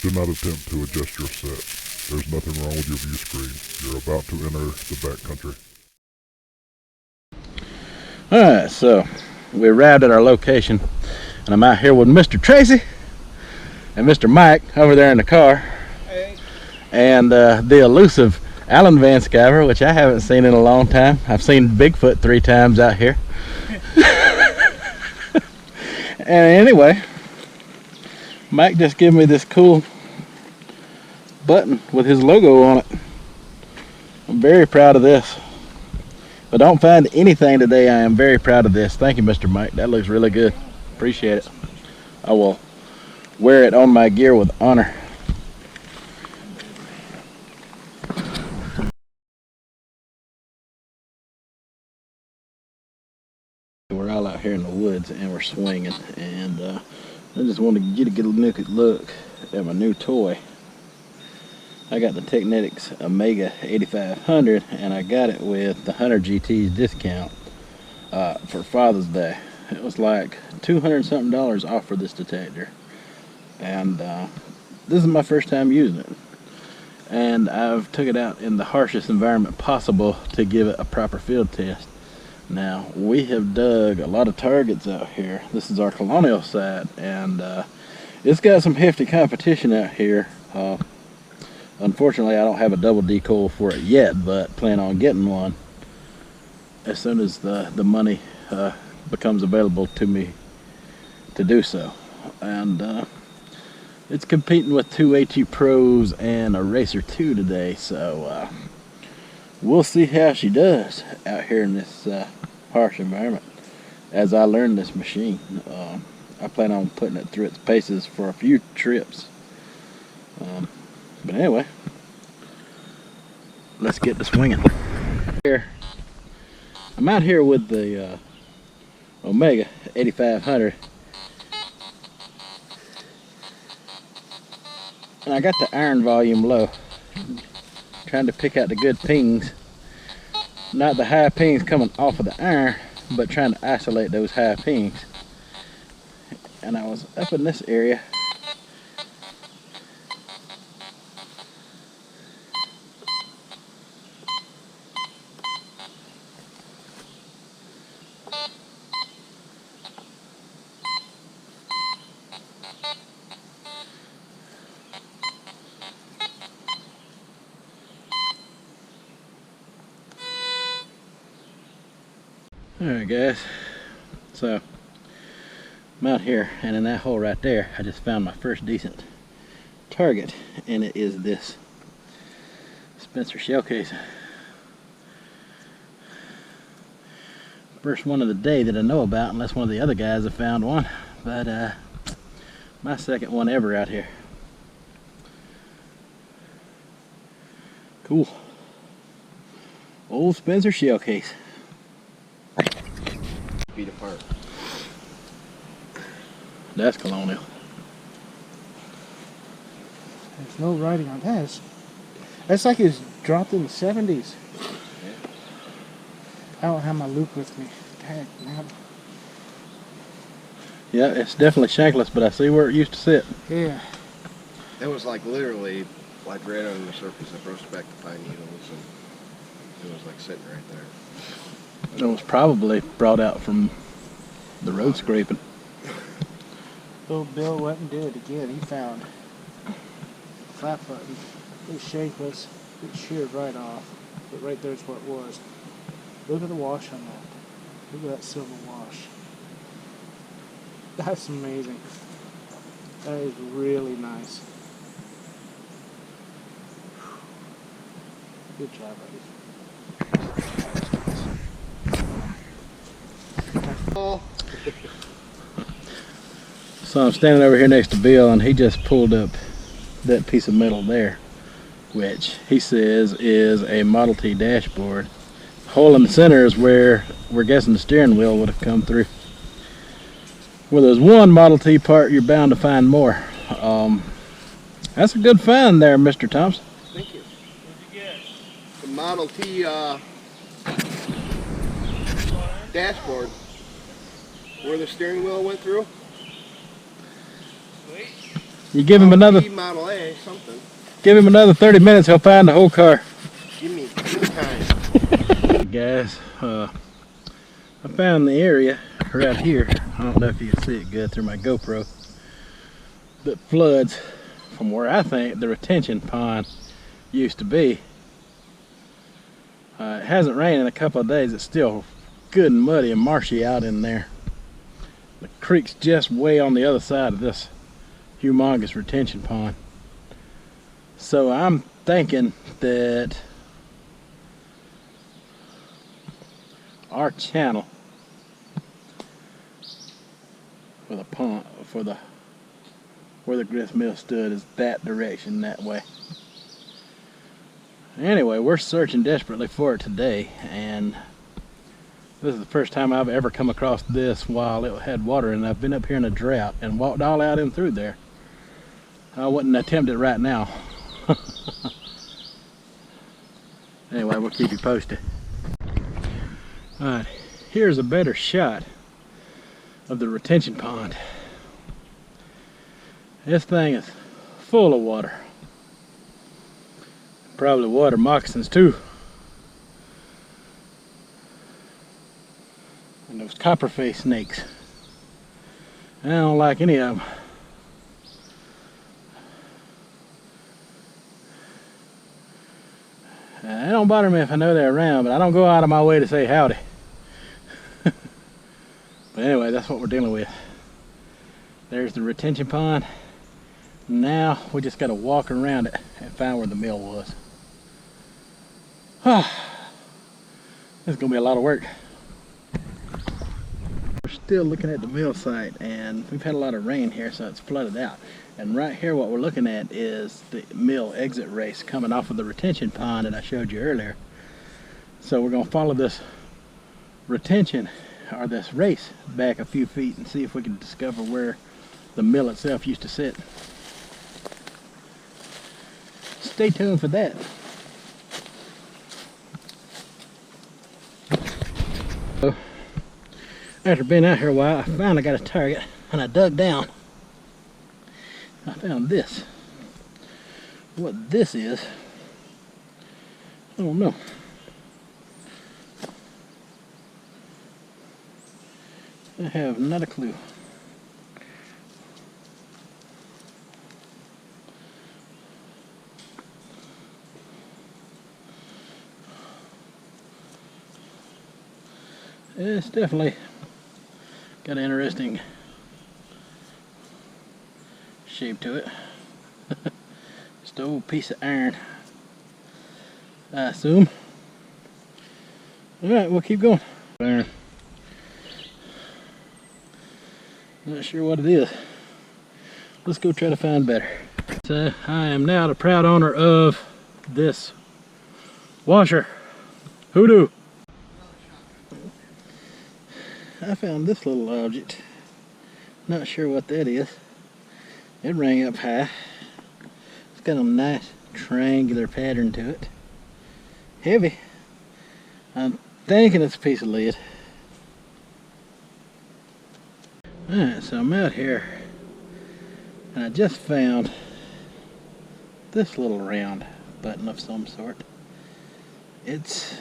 Do not attempt to adjust your set. There's nothing wrong with your view screen. You're about to enter the backcountry. Alright, so we arrived at our location, and I'm out here with Mr. Tracy and Mr. Mike over there in the car. Hey. And the elusive Alan Van Sciver, which I haven't seen in a long time. I've seen Bigfoot 3 times out here. And anyway, Mike just gave me this cool button with his logo on it. I'm very proud of this. If I don't find anything today, I am very proud of this. Thank you, Mr. Mike. That looks really good. Appreciate it. I will wear it on my gear with honor. We're all out here in the woods and we're swinging, and I just wanted to get a look at my new toy. I got the Technetics Omega 8500, and I got it with the Hunter GT's discount for Father's Day. It was like $200 something off for this detector, and this is my first time using it, and I've took it out in the harshest environment possible to give it a proper field test. Now, we have dug a lot of targets out here. This is our Colonial site, and it's got some hefty competition out here. Unfortunately, I don't have a double decoy for it yet, but plan on getting one as soon as the money becomes available to me to do so. And it's competing with 2 HE Pros and a Racer 2 today, so we'll see how she does out here in this harsh environment as I learn this machine. I plan on putting it through its paces for a few trips. But anyway, let's get to swinging. I'm out here with the Omega 8500, and I got the iron volume low, trying to pick out the good pings, not the high pings coming off of the iron, but trying to isolate those high pings. And I was up in this area, Alright guys, so I'm out here, and in that hole right there I just found my first decent target, and it is this Spencer shell case. First one of the day that I know about, unless one of the other guys have found one, but my second one ever out here. Cool. Old Spencer shell case. Feet apart. That's Colonial. There's no writing on that. That's like it's dropped in the 70s. Yeah. I don't have my loop with me. Dang, man. Yeah, it's definitely shankless, but I see where it used to sit. Yeah. It was like literally like right on the surface. I brushed back the pine needles and it was like sitting right there. It was probably brought out from the road scraping. Little Bill went and did it again. He found flat button. It was shankless. It sheared right off. But right there's what it was. Look at the wash on that. Look at that silver wash. That's amazing. That is really nice. Good job, buddy. So I'm standing over here next to Bill, and he just pulled up that piece of metal there, which he says is a Model T dashboard. The hole in the center is where we're guessing the steering wheel would have come through. Where there's one Model T part, you're bound to find more. That's a good find there, Mr. Thompson. Thank you. What'd you get? The Model T dashboard. Where the steering wheel went through? Sweet. You give him another, Model A, something. give him another 30 minutes, he'll find the whole car. Give me time. Guys, I found the area right here. I don't know if you can see it good through my GoPro. That floods from where I think the retention pond used to be. It hasn't rained in a couple of days. It's still good and muddy and marshy out in there. The creek's just way on the other side of this humongous retention pond. So I'm thinking that our channel for the pond, where the grist mill stood, is that direction, that way. Anyway, we're searching desperately for it today, and this is the first time I've ever come across this while it had water, and I've been up here in a drought and walked all out and through there. I wouldn't attempt it right now. Anyway, we'll keep you posted. Alright, here's a better shot of the retention pond. This thing is full of water. Probably water moccasins too. And those copperface snakes. I don't like any of them. It don't bother me if I know they're around, but I don't go out of my way to say howdy. But anyway, that's what we're dealing with. There's the retention pond. Now we just got to walk around it and find where the mill was. This is going to be a lot of work. We're still looking at the mill site, and we've had a lot of rain here, so it's flooded out. And right here what we're looking at is the mill exit race coming off of the retention pond that I showed you earlier. So we're going to follow this retention, or this race, back a few feet and see if we can discover where the mill itself used to sit. Stay tuned for that. So, after being out here a while, I finally got a target, and I dug down. I found this. What this is, I don't know. I have not a clue. It's definitely got an interesting shape to it. Just an old piece of iron, I assume. Alright, we'll keep going. Iron. Not sure what it is. Let's go try to find better. So I am now the proud owner of this washer. Hoodoo. I found this little object. Not sure what that is. It rang up high. It's got a nice triangular pattern to it. Heavy. I'm thinking it's a piece of lead. Alright, so I'm out here and I just found this little round button of some sort. It's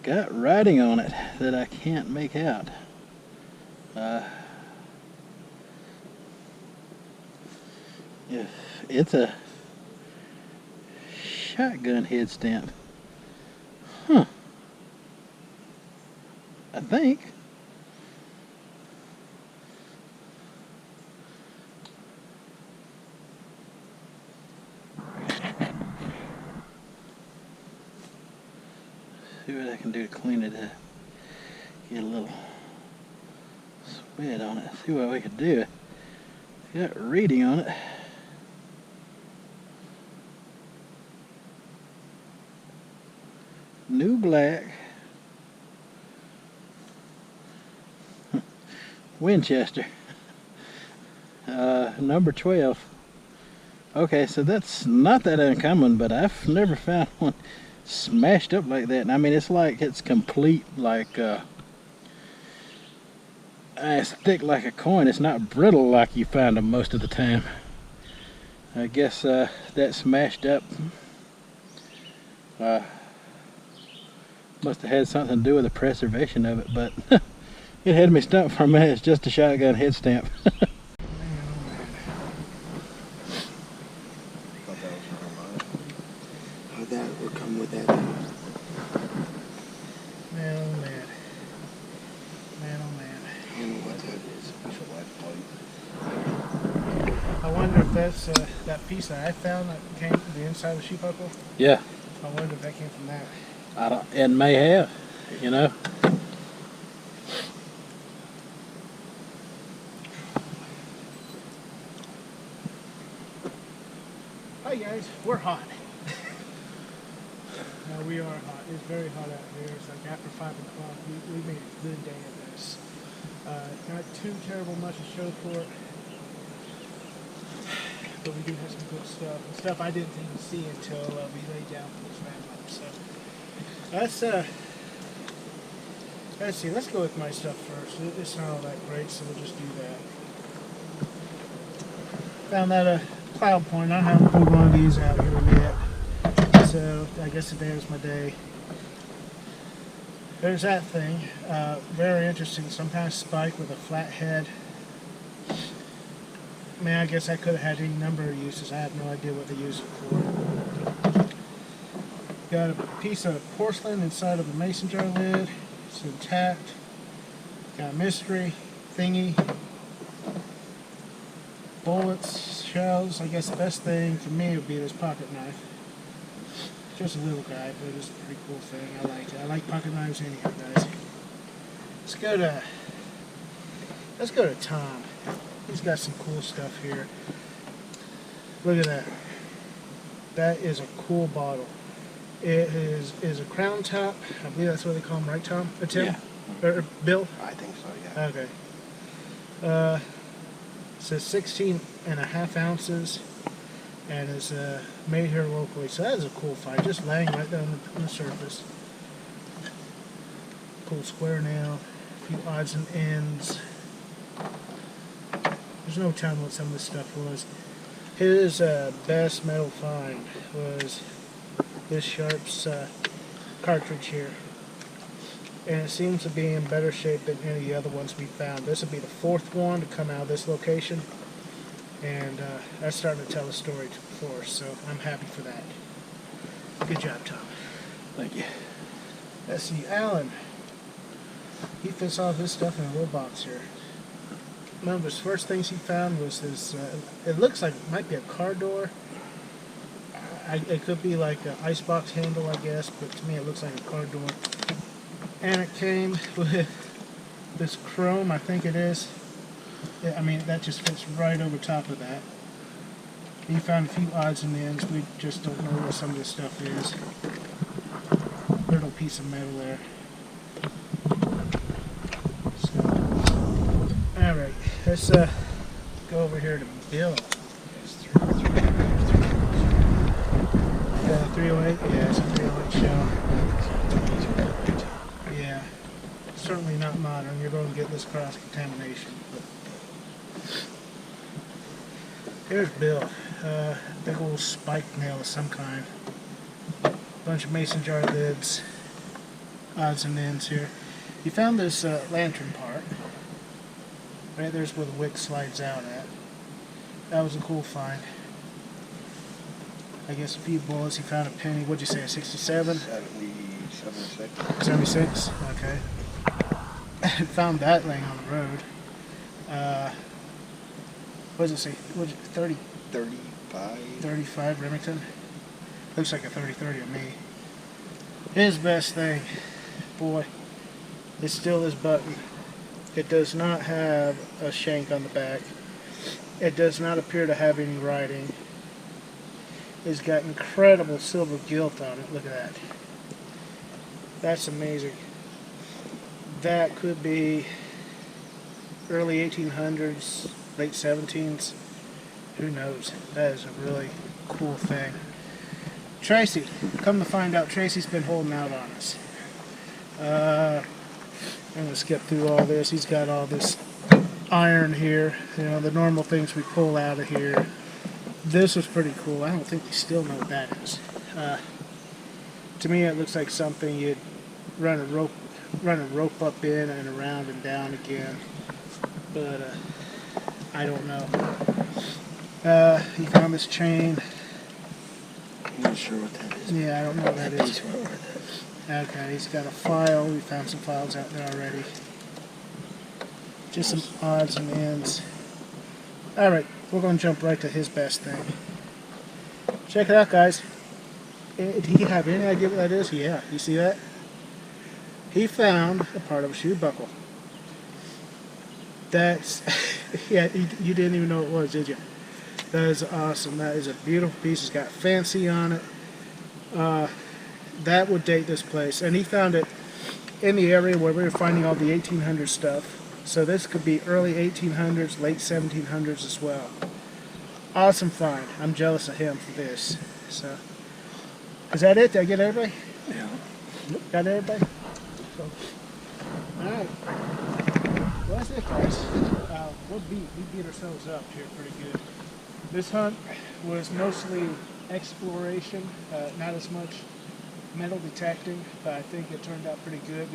got writing on it that I can't make out. It's a shotgun head stamp. Huh. I think. See what I can do to clean it up. Get a little sweat on it. See what we could do. Got reading on it. New black. Winchester. Number 12. Okay, so that's not that uncommon, but I've never found one smashed up like that. And I mean, it's like it's complete, like It's thick like a coin. It's not brittle like you find them most of the time. I guess that smashed up must have had something to do with the preservation of it, but it had me stumped for a minute. It's just a shotgun head stamp. Thought that was from mine. How that would come with that. Man, oh man. Man, oh man. I don't know what that is. It's a lead pipe. I wonder if that's that piece that I found that came from the inside of the sheep buckle. Yeah, I wonder if that came from that. I don't. It may have, you know. Hi guys, we're hot. No, we are hot. It's very hot out here. It's like after 5 o'clock. We made a good day of this. Not too terrible much to show for it. But we do have some good stuff. And stuff I didn't even see until we laid down for this wrap up. So let's see, let's go with my stuff first. It's not all that great, so we'll just do that. Found that cloud point. I haven't pulled one of these out here yet. So I guess today was my day. There's that thing. Very interesting. Some kind of spike with a flat head. Man, I guess I could have had any number of uses. I have no idea what they use it for. Got a piece of porcelain inside of a mason jar lid. It's intact. Got a mystery thingy. Bullets, shells. I guess the best thing for me would be this pocket knife. Just a little guy, but it's a pretty cool thing. I like it. I like pocket knives anyhow, guys. Let's go to Tom. He's got some cool stuff here. Look at that. That is a cool bottle. It is a crown top. I believe that's what they call them, right, Tom? Tim? Yeah. Or Bill? I think so, yeah. Okay. It says 16.5 ounces and is made here locally. So that is a cool find. Just laying right there on the surface. Cool square nail. A few odds and ends. There's no telling what some of this stuff was. His best metal find was this Sharp's cartridge here. And it seems to be in better shape than any of the other ones we found. This will be the 4th one to come out of this location. And that's starting to tell a story for us, so I'm happy for that. Good job, Tom. Thank you. Let's see, Alan. He fits all of his stuff in a little box here. One of his first things he found was this, it looks like it might be a car door. It could be like an icebox handle, I guess, but to me it looks like a car door. And it came with this chrome, I think it is. Yeah, I mean, that just fits right over top of that. He found a few odds and ends. We just don't know what some of this stuff is. Little piece of metal there. Alright, let's go over here to Bill. Got a 308? Yeah, it's a 308 shell. Yeah, certainly not modern. You're going to get this cross-contamination. Here's Bill. Big old spike nail of some kind. Bunch of mason jar lids. Odds and ends here. He found this lantern part. Right there's where the wick slides out at. That was a cool find. I guess a few bullets. He found a penny. What'd you say, a 67? 76. 76? Okay. Found that laying on the road. What does it say? What is it, 30? 35. 35 Remington? Looks like a 30-30 on me. His best thing, boy, is still this button. It does not have a shank on the back. It does not appear to have any writing. It's got incredible silver gilt on it. Look at that. That's amazing. That could be early 1800s, late 17s. Who knows? That is a really cool thing. Tracy. Come to find out, Tracy's been holding out on us. I'm gonna skip through all this. He's got all this iron here. You know, the normal things we pull out of here. This was pretty cool. I don't think we still know what that is. To me, it looks like something you'd run a rope up in and around and down again. But I don't know. He found this chain. I'm not sure what that is. Yeah, I don't know what that is. Piece right where that is. Okay, he's got a file. We found some files out there already. Just some odds and ends. Alright, we're going to jump right to his best thing. Check it out, guys. Do you have any idea what that is? Yeah, you see that? He found a part of a shoe buckle. That's... yeah, you didn't even know what it was, did you? That is awesome. That is a beautiful piece. It's got fancy on it. That would date this place. And he found it in the area where we were finding all the 1800 stuff. So this could be early 1800s, late 1700s as well. Awesome find. I'm jealous of him for this. So, is that it? Did I get everybody? Yeah. Got everybody? So, alright. Well, that's it, guys. We beat ourselves up here pretty good. This hunt was mostly exploration, not as much metal detecting, but I think it turned out pretty good.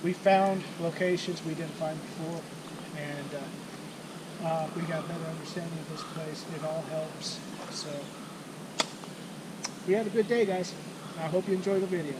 We found locations we didn't find before, and we got a better understanding of this place. It all helps. So, we had a good day, guys. I hope you enjoyed the video.